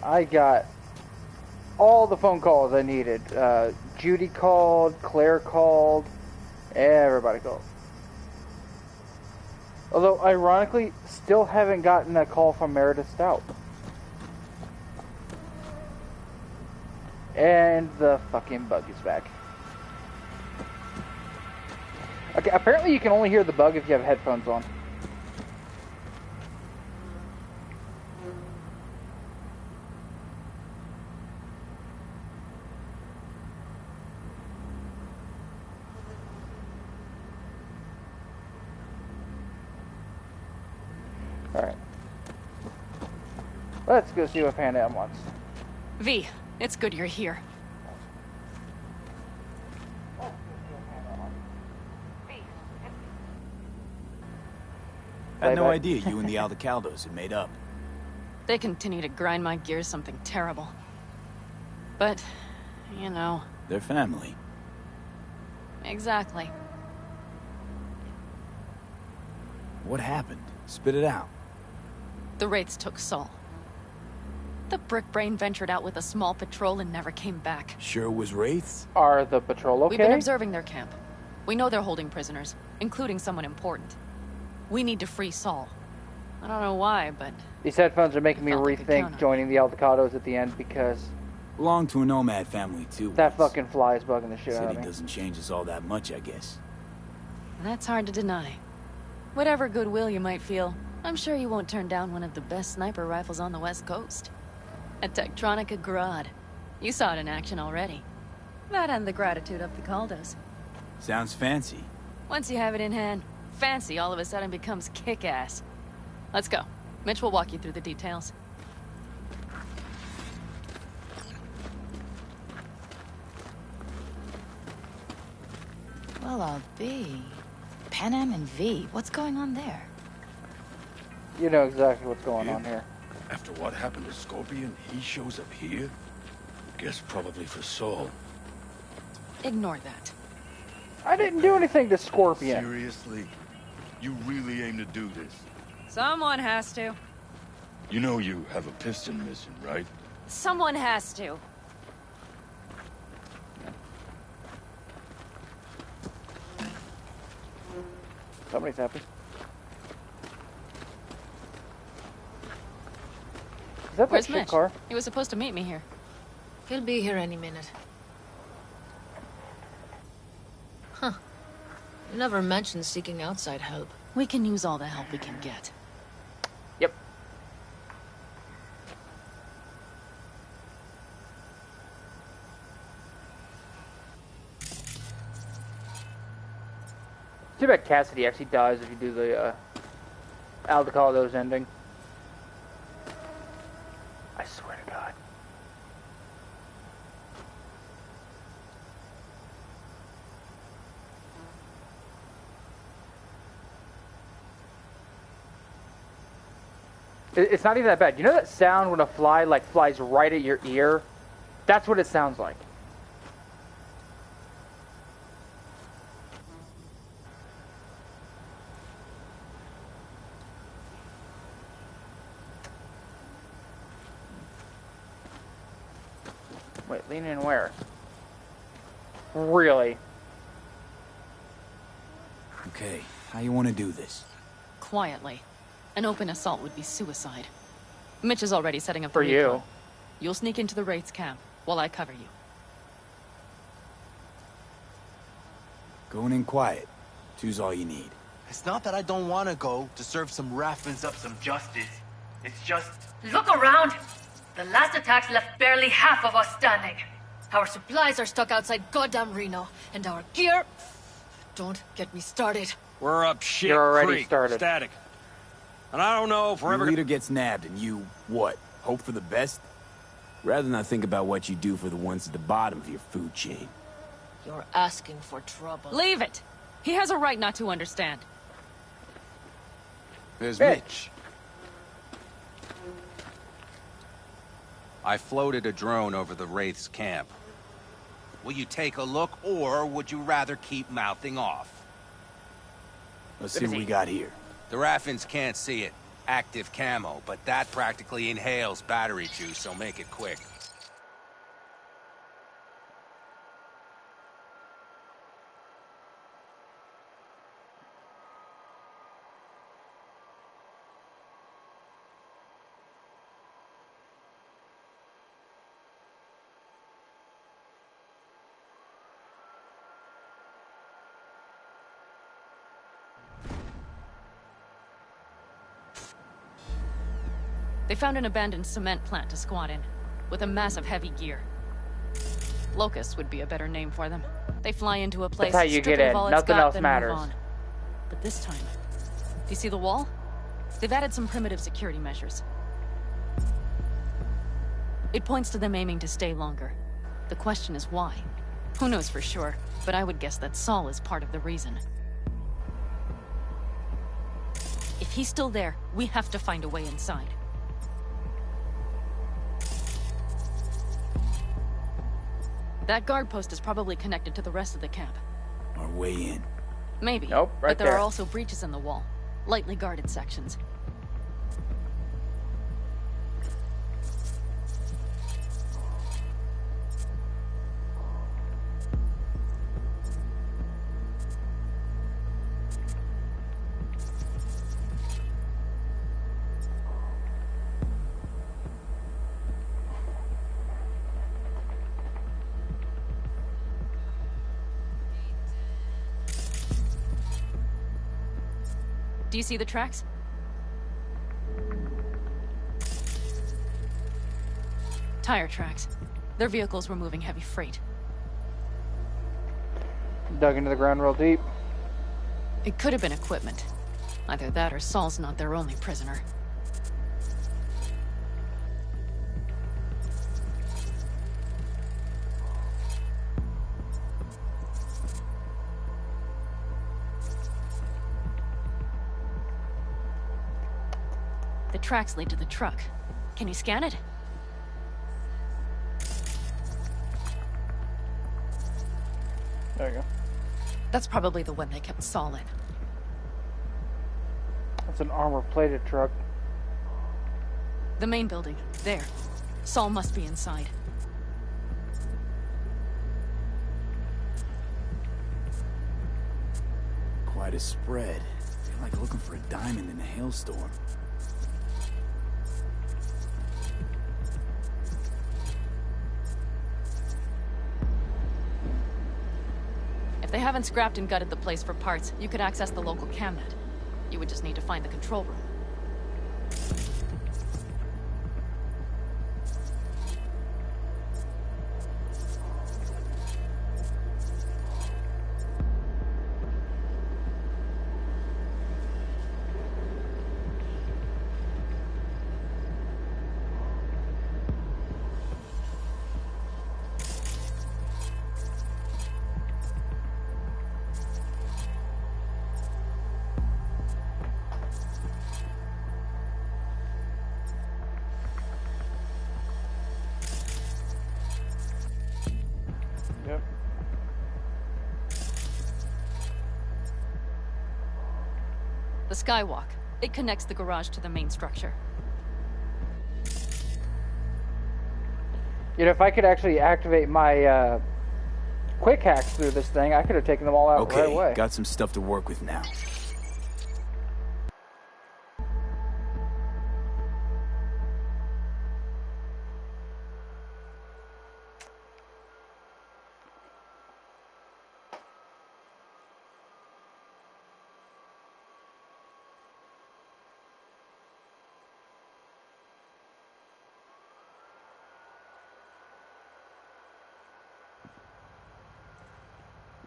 I got all the phone calls I needed. Judy called, Claire called, everybody called. Although, ironically, still haven't gotten a call from Meredith Stout. And the fucking bug is back. Okay, apparently you can only hear the bug if you have headphones on. Alright. Let's go see what Panda M wants. V, it's good you're here. I had no idea you and the Aldecaldos had made up. They continue to grind my gears something terrible. But, you know... They're family. Exactly. What happened? Spit it out. The Wraiths took Saul. The brick brain ventured out with a small patrol and never came back. Sure it was Wraiths? Are the patrol okay? We've been observing their camp. We know they're holding prisoners, including someone important. We need to free Saul. I don't know why, but... These headphones are making me rethink joining the Aldecados at the end because... Belong to a nomad family, too. That fucking fly is bugging the shit out of me. City doesn't change us all that much, I guess. That's hard to deny. Whatever goodwill you might feel, I'm sure you won't turn down one of the best sniper rifles on the West Coast. A Tektronica Grad. You saw it in action already. That and the gratitude of the Caldos. Sounds fancy. Once you have it in hand, fancy all of a sudden becomes kick-ass. Let's go. Mitch will walk you through the details. Well, I'll be. Panam and V, what's going on there? You know exactly what's going on here. After what happened to Scorpion, he shows up here? Guess probably for Saul. Ignore that. I didn't do anything to Scorpion. Seriously? You really aim to do this? Someone has to. You know you have a piston mission, right? Someone has to. Somebody's happy. Is that Where's shit Mitch? car? He was supposed to meet me here. He'll be here any minute. Huh. You never mentioned seeking outside help. We can use all the help we can get. Yep. Too bad Cassidy actually dies if you do the Aldecaldos ending. I swear to God. It's not even that bad. You know that sound when a fly flies right at your ear? That's what it sounds like. Wait, lean in where? Really? Okay, how you want to do this? Quietly. An open assault would be suicide. Mitch is already setting up the For you. recon. You'll sneak into the Wraith's camp while I cover you. Going in quiet. Two's all you need. It's not that I don't want to go to serve some Raffins up some justice. It's just... Look around! The last attacks left barely half of us standing. Our supplies are stuck outside goddamn Reno, and our gear... Don't get me started. We're up shit You're already creek, started. static. And I don't know if we're Your ever... leader gets nabbed and you, what, hope for the best? Rather not think about what you do for the ones at the bottom of your food chain. You're asking for trouble. Leave it! He has a right not to understand. There's Hey. Mitch. I floated a drone over the Wraith's camp. Will you take a look, or would you rather keep mouthing off? Let's see what we got here. The Raffins can't see it. active camo, but that practically inhales battery juice, so make it quick. They found an abandoned cement plant to squat in, with a massive heavy gear. Locusts would be a better name for them. They fly into a place, That's how you strip get it of in. all it's Nothing got, else then matters. move on. But this time, do you see the wall? They've added some primitive security measures. It points to them aiming to stay longer. The question is why? Who knows for sure, but I would guess that Saul is part of the reason. If he's still there, we have to find a way inside. That guard post is probably connected to the rest of the camp. Our way in. Maybe. Nope, right but there there. are also breaches in the wall. Lightly guarded sections. Do you see the tracks? Tire tracks. Their vehicles were moving heavy freight. Dug into the ground real deep. It could have been equipment. Either that or Saul's not their only prisoner. The tracks lead to the truck. Can you scan it? There you go. That's probably the one they kept Saul in. That's an armor-plated truck. The main building. There. Saul must be inside. Quite a spread. Feel like looking for a diamond in a hailstorm. If they haven't scrapped and gutted the place for parts, you could access the local camnet. You would just need to find the control room. Yep. The skywalk. It connects the garage to the main structure. You know, if I could actually activate my quick hacks through this thing, I could have taken them all out right Okay, away. got some stuff to work with now.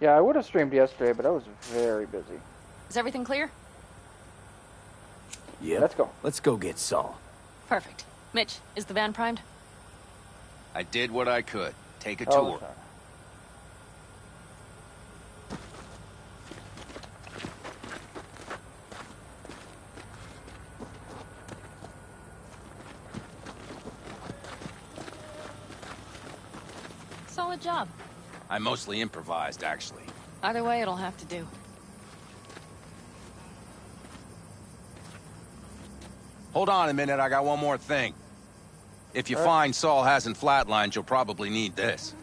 Yeah, I would have streamed yesterday, but I was very busy. Is everything clear? Yep. Let's go. Let's go get Saul. Perfect. Mitch, is the van primed? I did what I could. Take a Oh, tour. sorry. Solid job. I mostly improvised, actually. Either way, it'll have to do. Hold on a minute, I got one more thing. If you find Saul hasn't flatlined, you'll probably need this.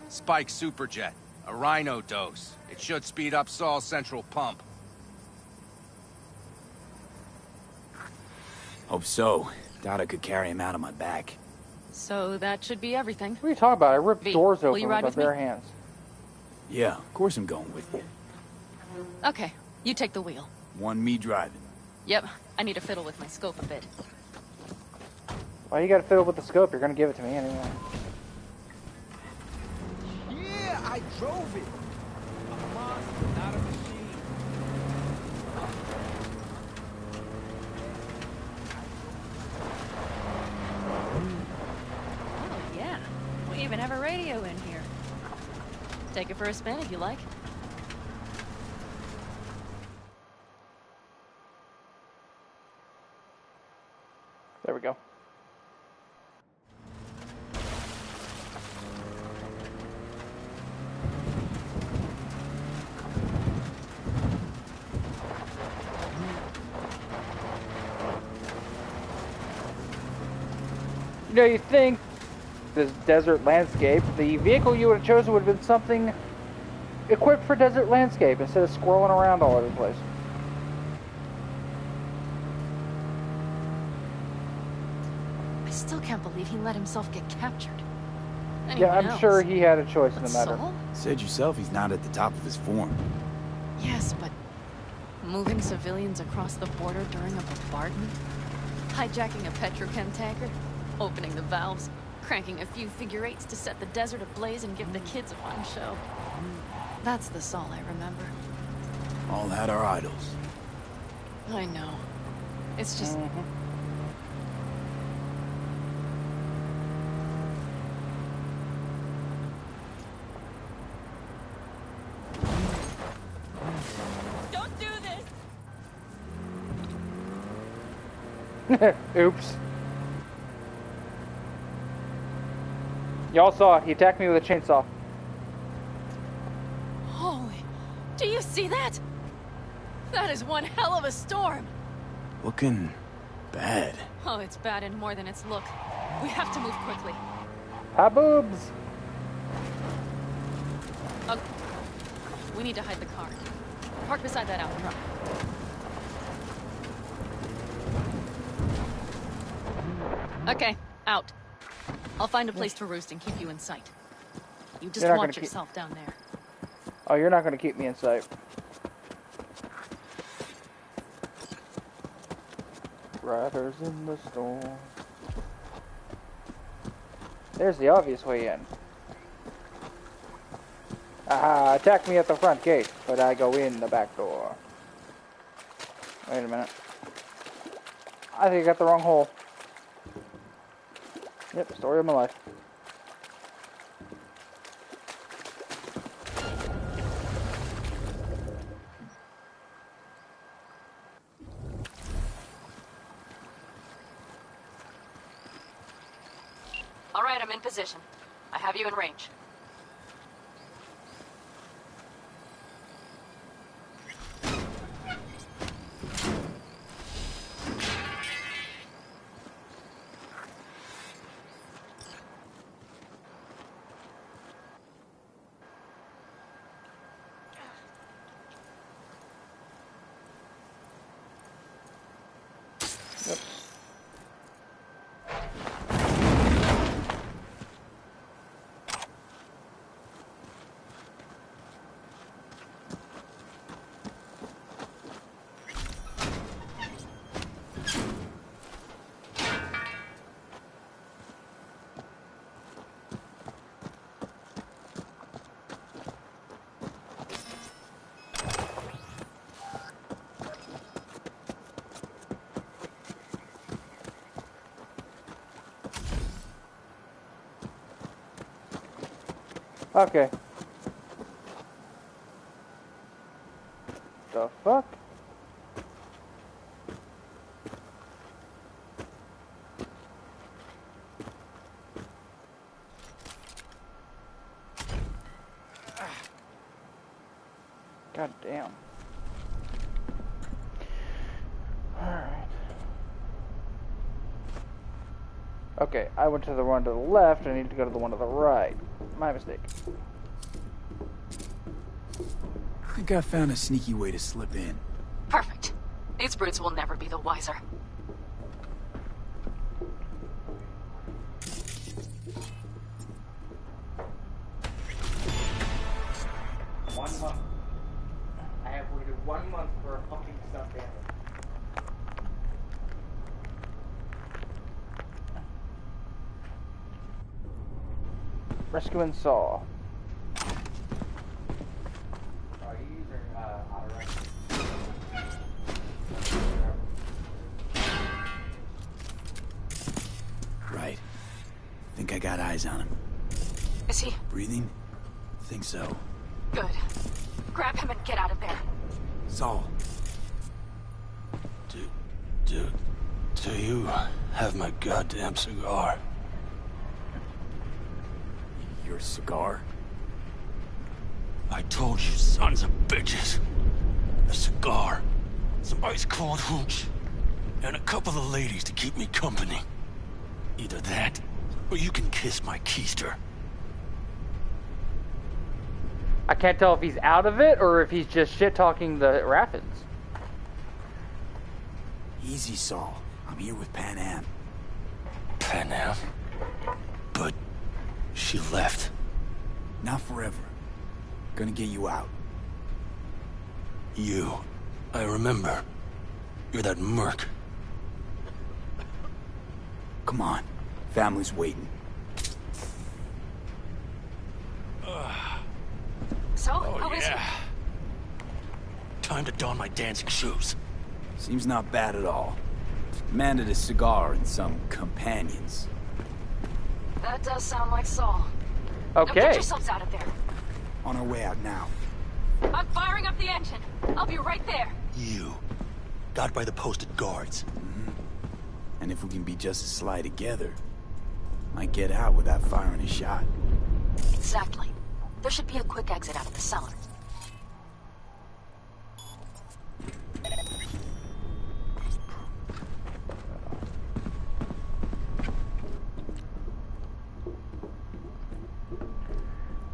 Spike Superjet, a Rhino dose. It should speed up Saul's central pump. Hope so. Doubt I could carry him out on my back. So that should be everything. What are you talking about? I ripped V, doors will open you with ride my with me? bare hands. Yeah, of course I'm going with you. Okay, you take the wheel. Want me driving? Yep, I need to fiddle with my scope a bit. Why you gotta fiddle with the scope? You're gonna give it to me anyway. Yeah, I drove it. A monster, not a machine. Oh, yeah. We even have a radio in here. Take it for a spin if you like. There we go. You know, you think this desert landscape, the vehicle you would have chosen would have been something equipped for desert landscape instead of squirreling around all over the place. I still can't believe he let himself get captured. Yeah, I'm Anyone sure else? he had a choice in But the matter. Saul? Said yourself he's not at the top of his form. Yes, but moving civilians across the border during a bombardment? Hijacking a petrochem tanker? Opening the valves? Cranking a few figure eights to set the desert ablaze and give the kids a fun show? That's the Saul I remember. All had our idols. I know. It's just... Don't do this! Oops. Y'all saw it. He attacked me with a chainsaw. Holy... Do you see that? That is one hell of a storm! Looking bad. Oh, it's bad and more than its look. We have to move quickly. Haboobs! Oh, we need to hide the car. Park beside that out front. Okay, out. I'll find a place to roost and keep you in sight. You just You're not watch gonna keep- yourself down there. Oh, you're not going to keep me in sight. Riders in the storm. There's the obvious way in. Aha, attack me at the front gate, but I go in the back door. Wait a minute. I think I got the wrong hole. Yep, story of my life. All right, I'm in position. I have you in range. Okay. The fuck? God damn. Alright. Okay, I went to the one to the left. I need to go to the one to the right. My mistake. I think I found a sneaky way to slip in. Perfect. These brutes will never be the wiser. One month. I have waited 1 month for a fucking stuffed animal. Rescuing Saw. Are you using auto Right. Think I got eyes on him. Is he? Breathing? Think so. Good. Grab him and get out of there. Saul. Do you have my goddamn cigar? Your cigar? I told you, sons of bitches. A cigar, some ice cold hooch, and a couple of ladies to keep me company. Either that, or you can kiss my keister. I can't tell if he's out of it or if he's just shit-talking the Raffins. Easy, Saul. I'm here with Pan Am. Pan Am? But she left. Not forever. Gonna get you out. You. I remember. You're that merc. Come on. Family's waiting. So, Oh, how is yeah. he? Time to don my dancing shoes. Seems not bad at all. Demanded a cigar and some companions. That does sound like Saul. Now Okay. get yourselves out of there. On our way out now. I'm firing up the engine. I'll be right there. You. Got by the posted guards. And if we can be just as sly together, might get out without firing a shot. Exactly. There should be a quick exit out of the cellar.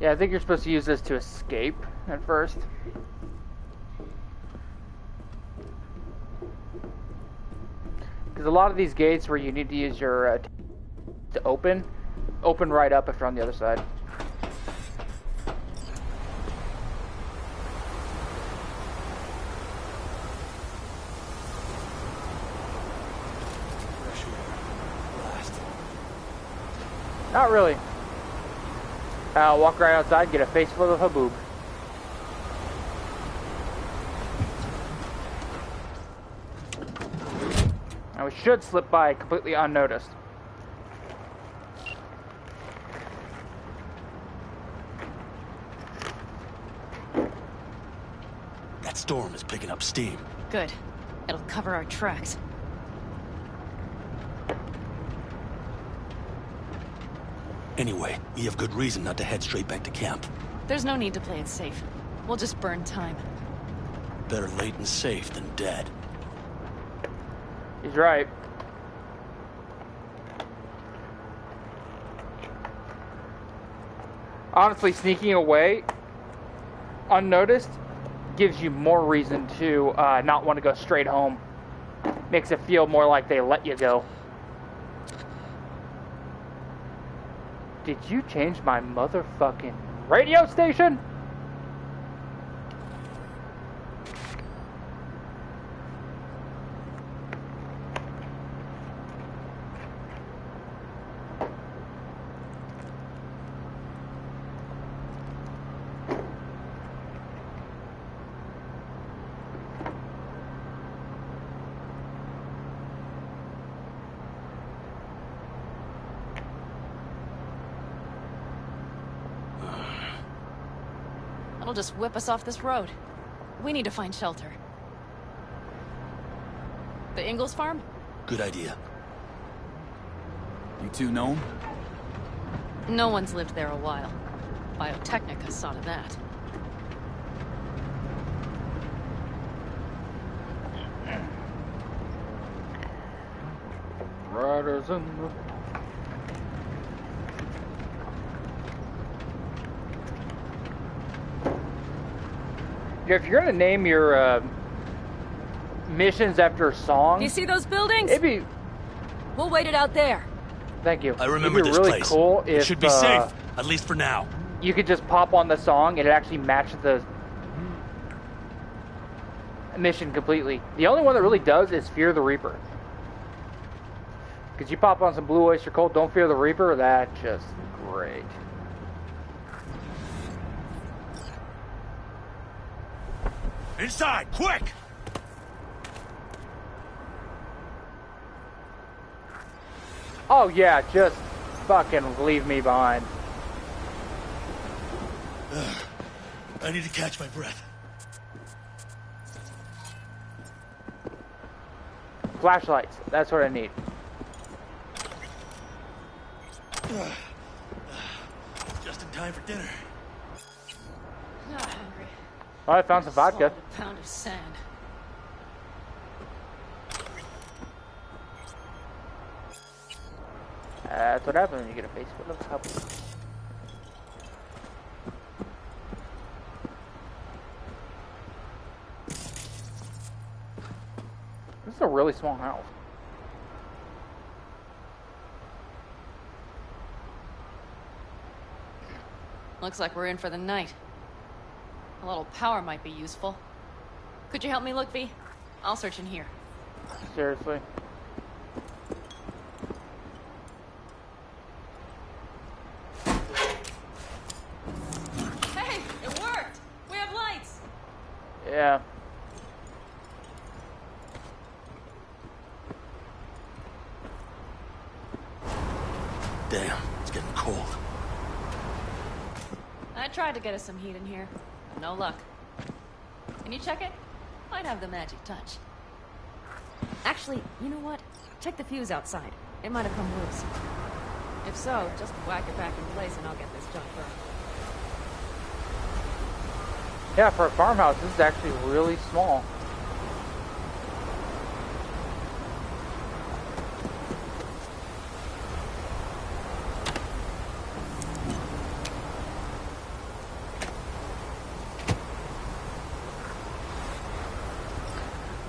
Yeah, I think you're supposed to use this to escape at first. Because a lot of these gates where you need to use your to open right up if you're on the other side. Not really. Walk right outside, get a face full of Haboob. And we should slip by completely unnoticed. That storm is picking up steam. Good. It'll cover our tracks. Anyway, we have good reason not to head straight back to camp. There's no need to play it safe. We'll just burn time. Better late and safe than dead. He's right. Honestly, sneaking away unnoticed gives you more reason to not want to go straight home. Makes it feel more like they let you go. Did you change my motherfucking radio station? It'll just whip us off this road. We need to find shelter. The Ingalls farm? Good idea. You two know him? No one's lived there a while. Biotechnica saw to that. Riders in the... If you're gonna name your missions after songs, Do you see those buildings? it'd be. We'll wait it out there. Thank you. I remember it'd be this really place. cool if It should be safe, at least for now. you could just pop on the song and it actually matched the mission completely. The only one that really does is Fear the Reaper. Because you pop on some Blue Oyster Cult, Don't Fear the Reaper, that's just great. Inside, quick! Oh yeah, just fucking leave me behind. I need to catch my breath. Flashlights, that's what I need. Just in time for dinner. Not hungry. Oh, I found some vodka. Swallowed a pound of sand. That's what happens when you get a face full of trouble. This is a really small house. Looks like we're in for the night. A little power might be useful. Could you help me look, V? I'll search in here. Seriously. Hey, it worked! We have lights! Yeah. Damn, it's getting cold. I tried to get us some heat in here. No luck. Can you check it? Might have the magic touch. Actually, you know what? Check the fuse outside. It might have come loose. If so, just whack it back in place and I'll get this junk burned. Yeah, for a farmhouse, this is actually really small.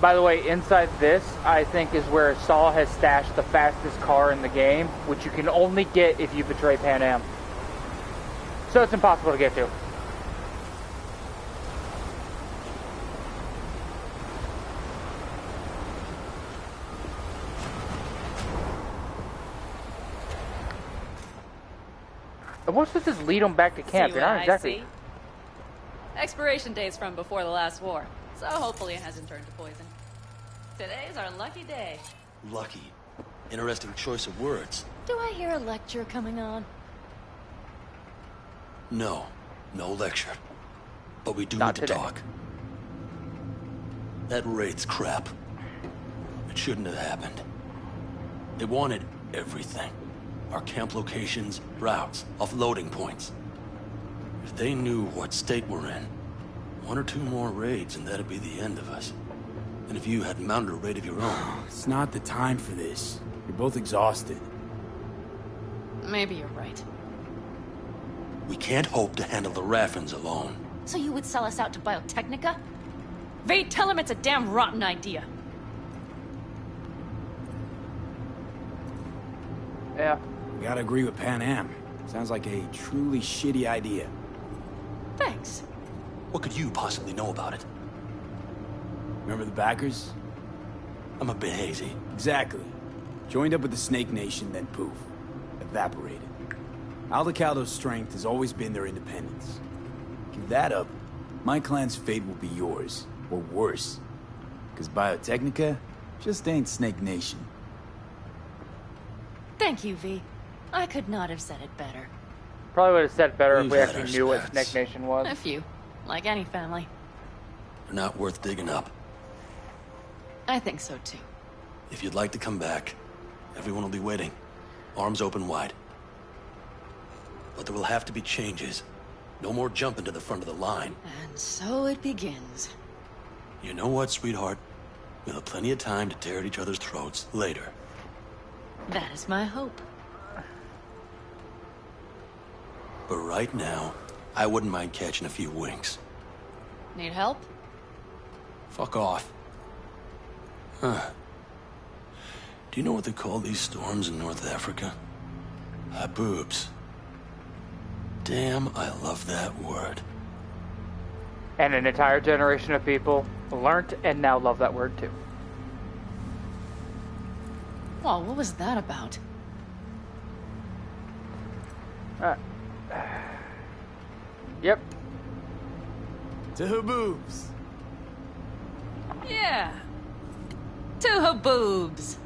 By the way, inside this, I think, is where Saul has stashed the fastest car in the game, which you can only get if you betray Pan Am. So it's impossible to get to. And what's with this lead them back to camp? See You're what not exactly. I see? Expiration date's from before the last war, so hopefully it hasn't turned to poison. Today's our lucky day. Lucky. Interesting choice of words. Do I hear a lecture coming on? No. No lecture. But we do Not need to today. talk. That Wraith's crap. It shouldn't have happened. They wanted everything. Our camp locations, routes, offloading points. If they knew what state we're in, 1 or 2 more raids and that'd be the end of us. And if you had mounted a raid of your own... It's not the time for this. You're both exhausted. Maybe you're right. We can't hope to handle the Raffins alone. So you would sell us out to Biotechnica? Vade, tell him it's a damn rotten idea. Yeah. You gotta agree with Pan Am. Sounds like a truly shitty idea. Thanks. What could you possibly know about it? Remember the backers? I'm a bit hazy. Exactly. Joined up with the Snake Nation, then poof. Evaporated. Aldecaldo's strength has always been their independence. Give that up, my clan's fate will be yours. Or worse. Because Biotechnica just ain't Snake Nation. Thank you, V. I could not have said it better. Probably would have said better if We've we had actually our knew what spats. Snake Nation was. A few. Like any family. They're not worth digging up. I think so too. If you'd like to come back, everyone will be waiting. Arms open wide. But there will have to be changes. No more jumping to the front of the line. And so it begins. You know what, sweetheart? We'll have plenty of time to tear at each other's throats later. That is my hope. But right now, I wouldn't mind catching a few winks. Need help? Fuck off. Huh. Do you know what they call these storms in North Africa? Haboobs. Damn, I love that word. And an entire generation of people learnt and now love that word too. Whoa, what was that about? Yep. To Haboobs. Yeah. To Haboobs.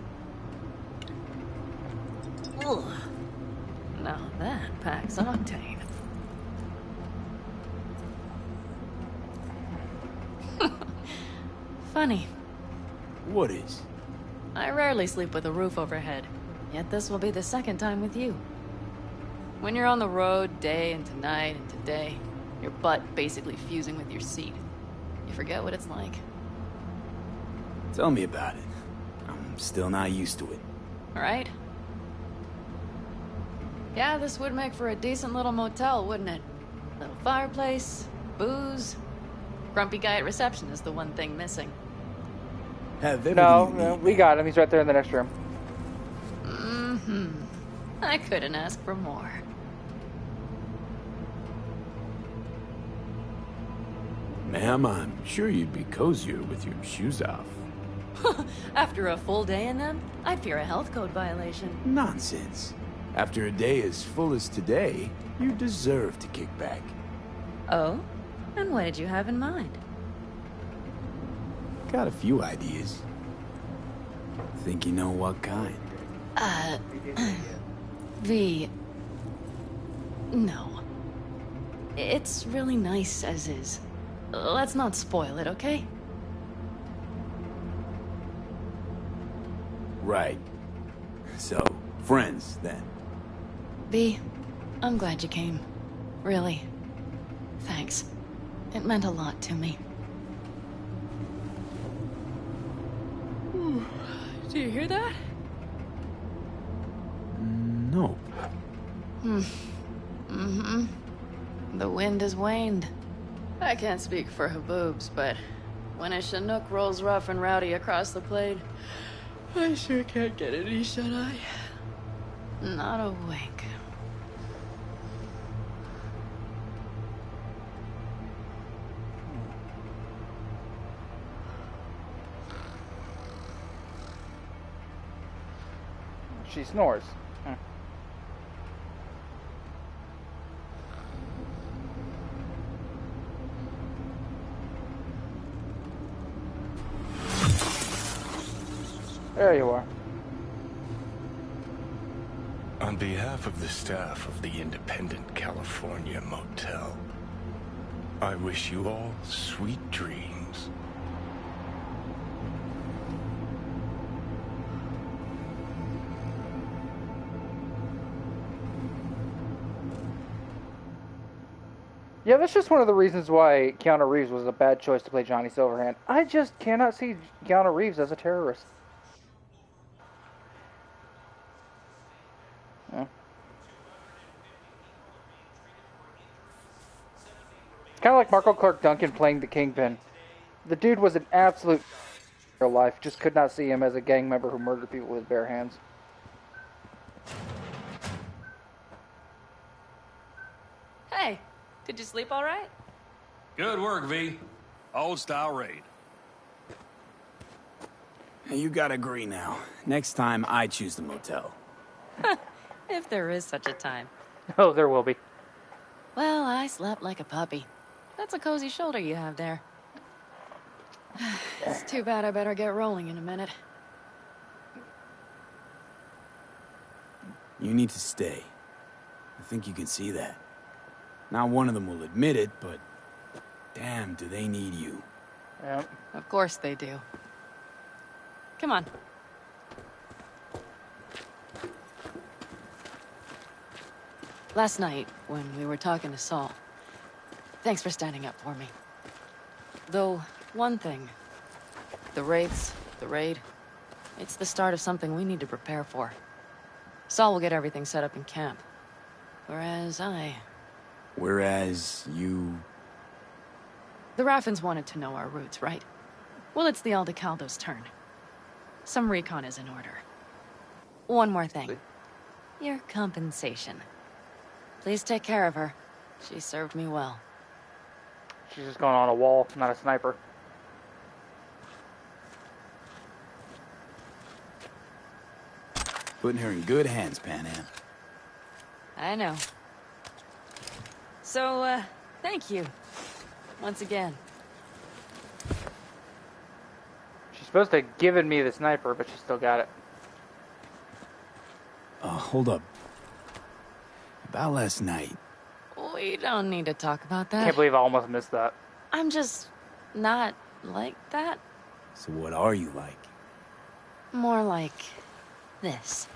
Ugh. Now that packs octane. Funny. What is? I rarely sleep with a roof overhead, yet this will be the second time with you. When you're on the road day into night into day, your butt basically fusing with your seat, you forget what it's like. Tell me about it. I'm still not used to it. Right? Yeah, this would make for a decent little motel, wouldn't it? Little fireplace, booze. Grumpy guy at reception is the one thing missing. Have everything No, you no, need, we man. got him. He's right there in the next room. Mm-hmm. I couldn't ask for more. Ma'am, I'm sure you'd be cozier with your shoes off. After a full day in them, I'd fear a health code violation. Nonsense. After a day as full as today, you deserve to kick back. Oh? And what did you have in mind? Got a few ideas. Think you know what kind? V... No. It's really nice as is. Let's not spoil it, okay? Right. So, friends, then. V, I'm glad you came. Really. Thanks. It meant a lot to me. Do you hear that? No. Mm-hmm. The wind has waned. I can't speak for Haboobs, but when a Chinook rolls rough and rowdy across the plate, I sure can't get any shut-eye. Not a wink. She snores. There you are. On behalf of the staff of the Independent California Motel, I wish you all sweet dreams. Yeah, that's just one of the reasons why Keanu Reeves was a bad choice to play Johnny Silverhand. I just cannot see Keanu Reeves as a terrorist. Yeah. It's kind of like Marco Clark Duncan playing the Kingpin. The dude was an absolute real life. Just could not see him as a gang member who murdered people with bare hands. Hey, did you sleep all right? Good work, V. Old style raid. You gotta agree now. Next time, I choose the motel. If there is such a time. Oh, there will be. Well, I slept like a puppy. That's a cozy shoulder you have there. It's too bad I better get rolling in a minute. You need to stay. I think you can see that. Not one of them will admit it, but damn, do they need you. Yep. Of course they do. Come on. Last night, when we were talking to Saul, thanks for standing up for me. Though, one thing. The Wraiths, the raid, it's the start of something we need to prepare for. Saul will get everything set up in camp. Whereas Whereas you... The Raffins wanted to know our routes, right? Well, it's the Aldecaldo's turn. Some recon is in order. One more thing. Your compensation. Please take care of her. She served me well. She's just going on a wall, not a sniper. Putting her in good hands, Pan Am. I know. So, thank you. Once again. She's supposed to have given me the sniper, but she still got it. Hold up. About last night. We don't need to talk about that. Can't believe I almost missed that. I'm just not like that. So what are you like? More like this.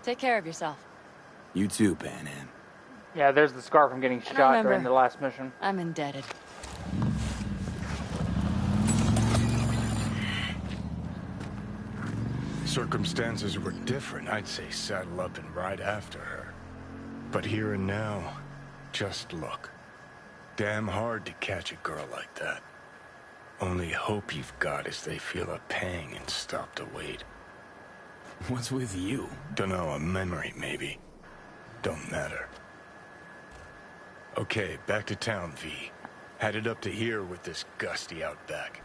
Take care of yourself. You too, Pan Am. Yeah, there's the scar from getting shot remember, during the last mission. I'm indebted. Circumstances were different, I'd say saddle up and ride after her. But here and now, just look. Damn hard to catch a girl like that. Only hope you've got is they feel a pang and stop to wait. What's with you? Dunno, a memory maybe. Don't matter. Okay, back to town, V. Headed up to here with this gusty outback.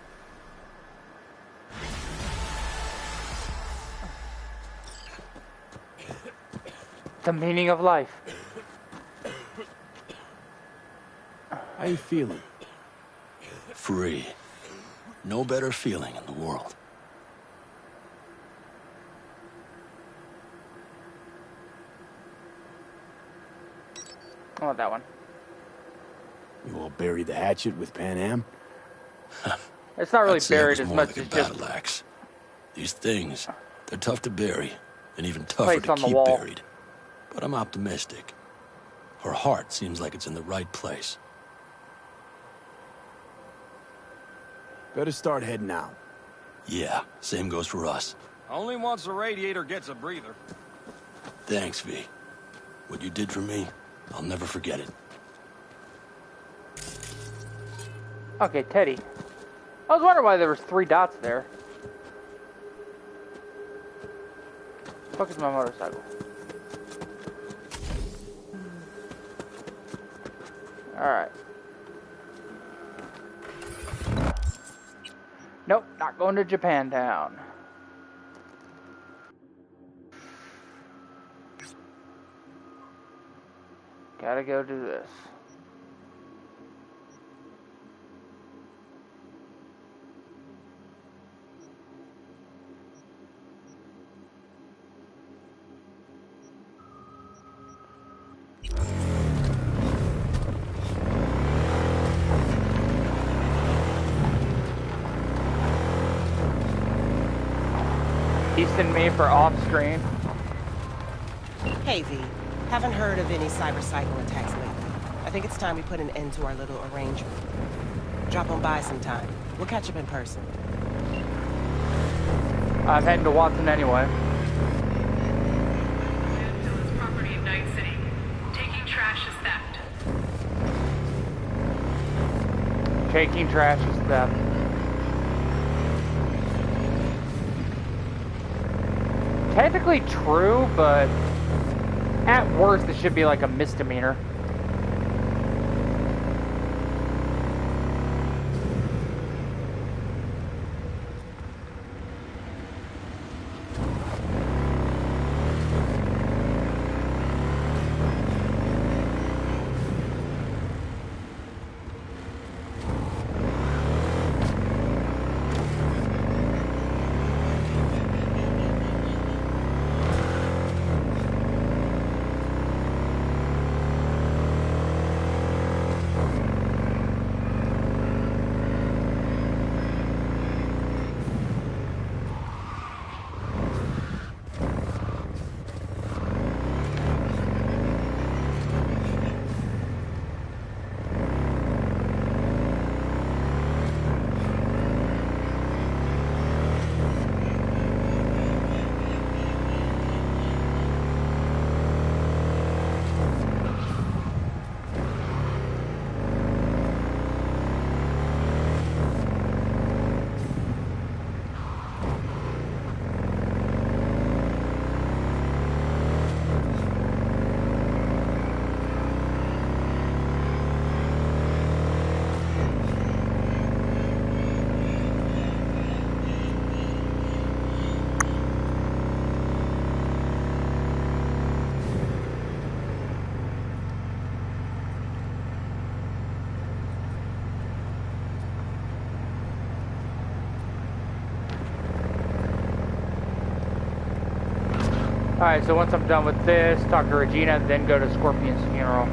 The meaning of life. How you feeling? Free. No better feeling in the world. I want that one. You all buried the hatchet with Pan Am? It's not really I'd say it buried was as more much like a as just battle axe. These things, they're tough to bury, and even tougher plates to on the keep wall. buried. But I'm optimistic. Her heart seems like it's in the right place. Better start heading out. Yeah, same goes for us. Only once the radiator gets a breather. Thanks, V. What you did for me, I'll never forget it. Okay, Teddy. I was wondering why there was 3 dots there. Fuck is my motorcycle? Alright. Nope, not going to Japantown. Gotta go do this. Easting me for off-screen. Hey, V. Haven't heard of any cyber-cycle attacks lately. I think it's time we put an end to our little arrangement. Drop on by sometime. We'll catch up in person. I'm heading to Watson anyway. Landfill is property of Night City. Taking trash is theft. Taking trash is theft. Technically true, but at worst it should be like a misdemeanor. Alright, so once I'm done with this, talk to Regina, then go to Scorpion's funeral.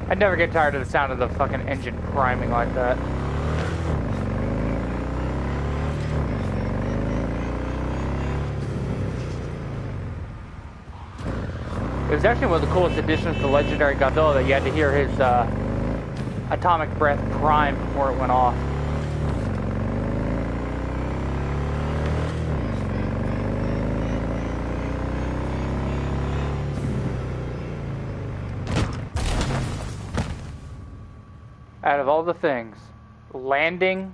I never get tired of the sound of the fucking engine priming like that. It was actually one of the coolest additions to Legendary Godzilla that you had to hear his atomic breath prime before it went off. Out of all the things, landing.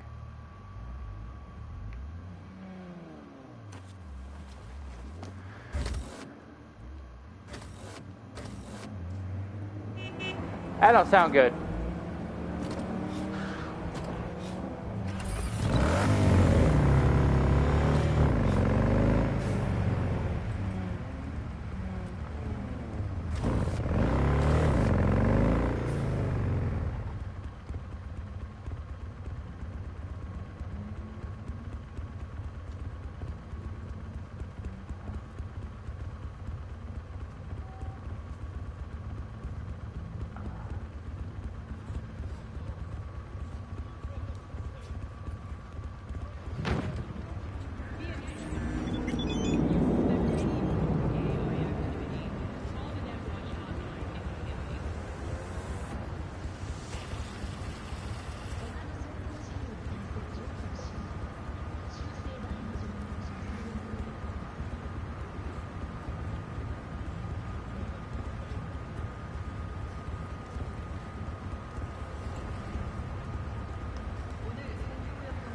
That don't sound good.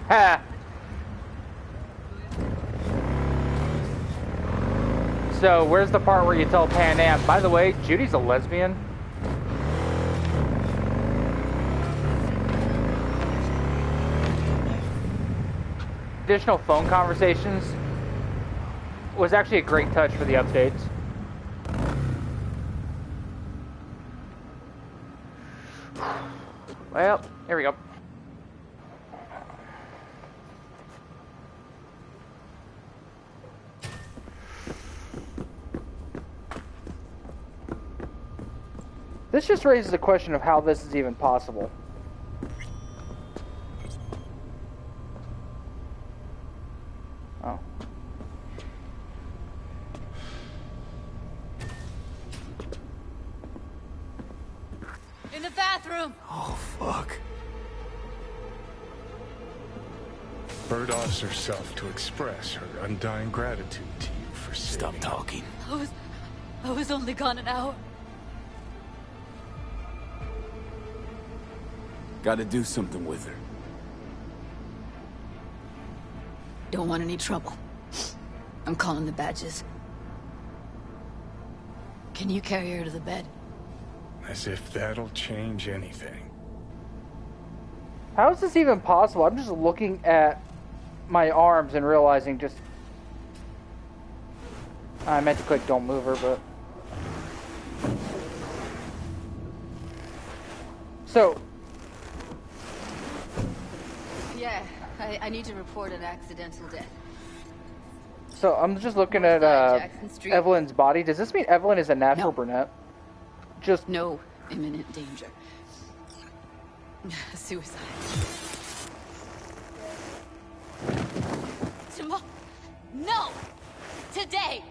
Ha! So, where's the part where you tell Pan Am, by the way, Judy's a lesbian? Additional phone conversations was actually a great touch for the updates. Well, here we go. This just raises the question of how this is even possible. Oh. In the bathroom! Oh, fuck. Bird offers herself to express her undying gratitude to you for saving. Stop talking. I was only gone an hour. Gotta do something with her. Don't want any trouble. I'm calling the badges. Can you carry her to the bed? As if that'll change anything. How is this even possible? I'm just looking at my arms and realizing just... I meant to click don't move her, but... So... Yeah, I need to report an accidental death. So I'm just looking at Evelyn's body. Does this mean Evelyn is a natural brunette? Just... No imminent danger. Suicide. Tomorrow? No! Today!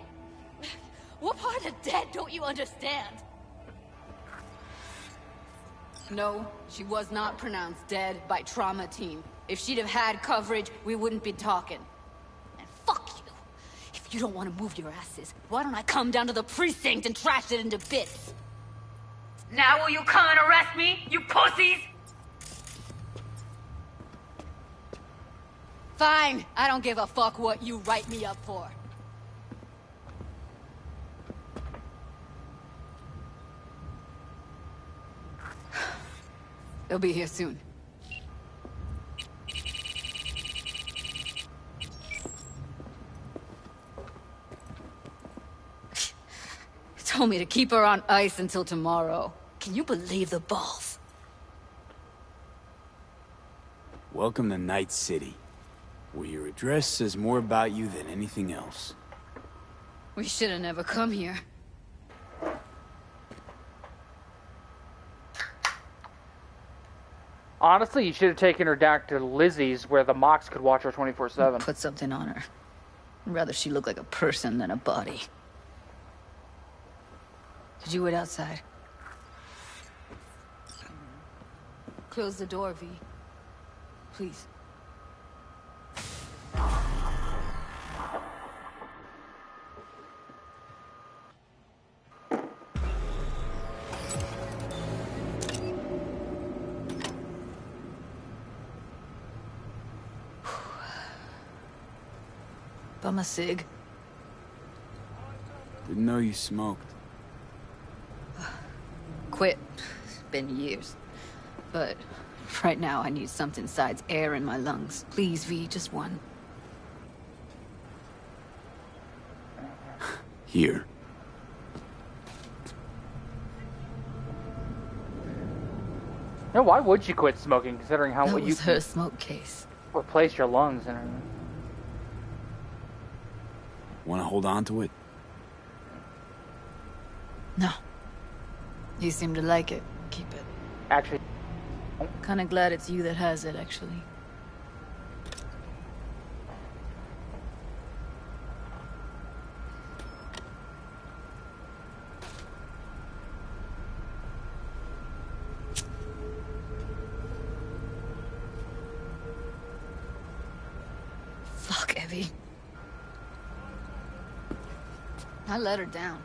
What part of dead don't you understand? No, she was not pronounced dead by trauma team. If she'd have had coverage, we wouldn't be talking. And fuck you! If you don't want to move your asses, why don't I come down to the precinct and trash it into bits? Now will you come and arrest me, you pussies? Fine. I don't give a fuck what you write me up for. They'll be here soon. Told me to keep her on ice until tomorrow. Can you believe the balls? Welcome to Night City, where your address says more about you than anything else. We should have never come here. Honestly, you should have taken her down to Lizzie's where the Mox could watch her 24/7. Put something on her. I'd rather she look like a person than a body. Did you wait outside? Close the door, V. Please. Bum a cig. Didn't know you smoked. Quit. It's been years. But right now I need something besides air in my lungs. Please, V, just one. Here. No, why would you quit smoking, considering how That what you was her smoke case. replace your lungs and everything? Want to hold on to it? No. You seem to like it. Keep it. Actually, Kinda glad it's you that has it, actually. Fuck, Evie. I let her down.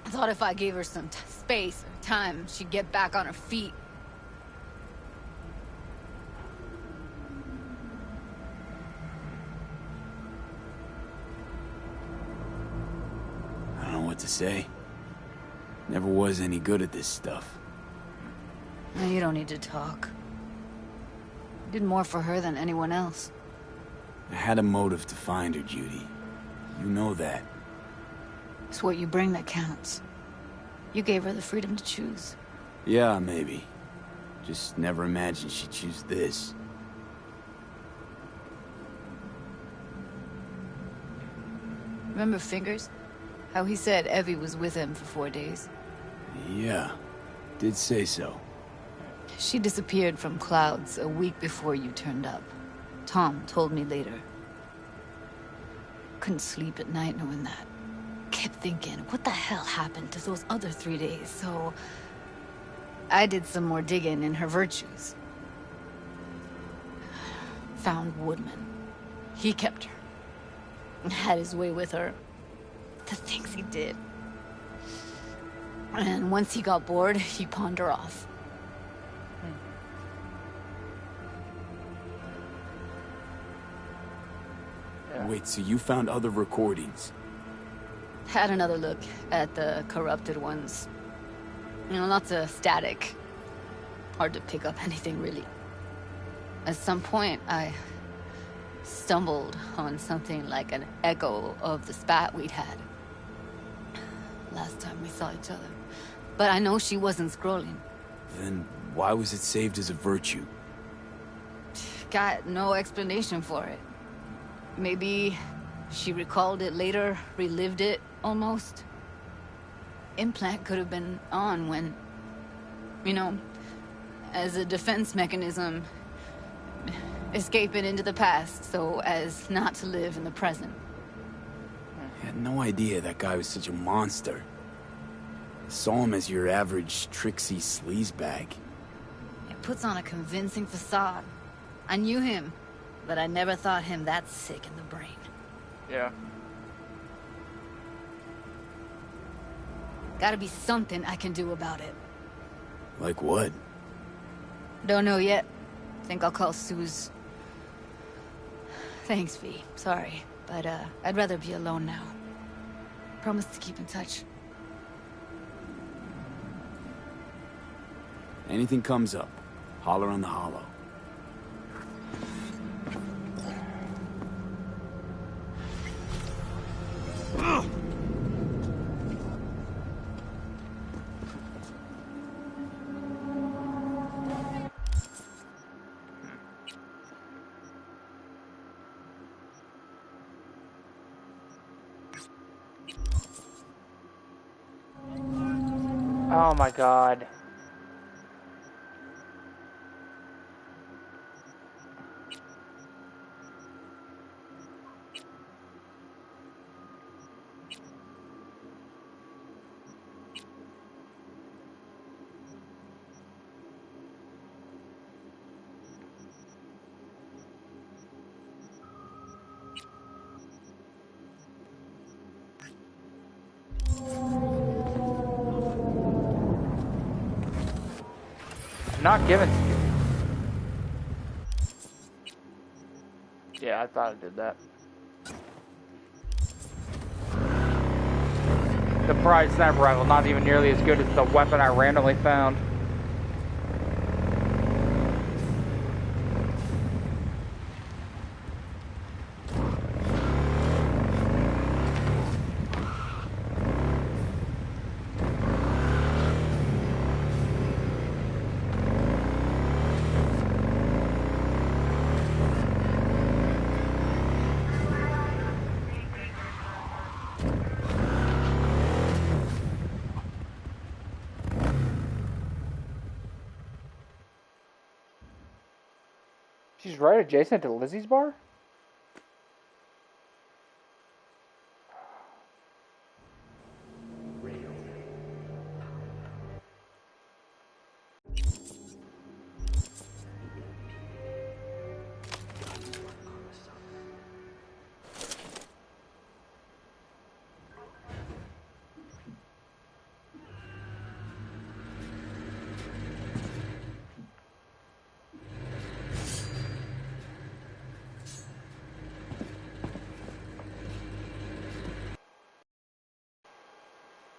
I thought if I gave her some space or time, she'd get back on her feet. I don't know what to say. Never was any good at this stuff. No, you don't need to talk. You did more for her than anyone else. I had a motive to find her, Judy. You know that. It's what you bring that counts. You gave her the freedom to choose. Yeah, maybe. Just never imagined she'd choose this. Remember Fingers? How he said Evie was with him for 4 days? Yeah, did say so. She disappeared from Clouds a week before you turned up. Tom told me later. Couldn't sleep at night knowing that. Kept thinking, what the hell happened to those other 3 days? So I did some more digging in her virtues. Found Woodman. He kept her. Had his way with her. The things he did. And once he got bored, he pawned her off. Wait, so you found other recordings? Had another look at the corrupted ones. You know, lots of static. Hard to pick up anything, really. At some point, I stumbled on something like an echo of the spat we'd had. Last time we saw each other. But I know she wasn't scrolling. Then why was it saved as a virtue? Got no explanation for it. Maybe she recalled it later, relived it, almost. Implant could have been on when, you know, as a defense mechanism, escaping into the past so as not to live in the present. I had no idea that guy was such a monster. I saw him as your average tricksy sleazebag. It puts on a convincing facade. I knew him, but I never thought him that sick in the brain. Yeah. Gotta be something I can do about it. Like what? Don't know yet. Think I'll call Suze. Thanks, V. Sorry, but I'd rather be alone now. Promise to keep in touch. Anything comes up, holler on the hollow. Oh my god. Not given to you. Yeah, I thought I did that. The prize sniper rifle, not even nearly as good as the weapon I randomly found. She's right adjacent to Lizzie's bar?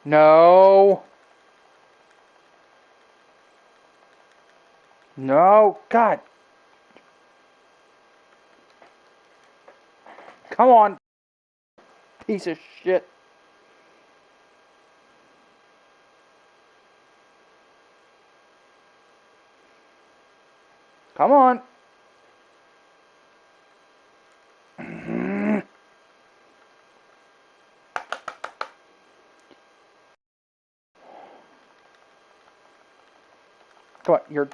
No. No. God. Come on. Piece of shit. Come on. Come on. You're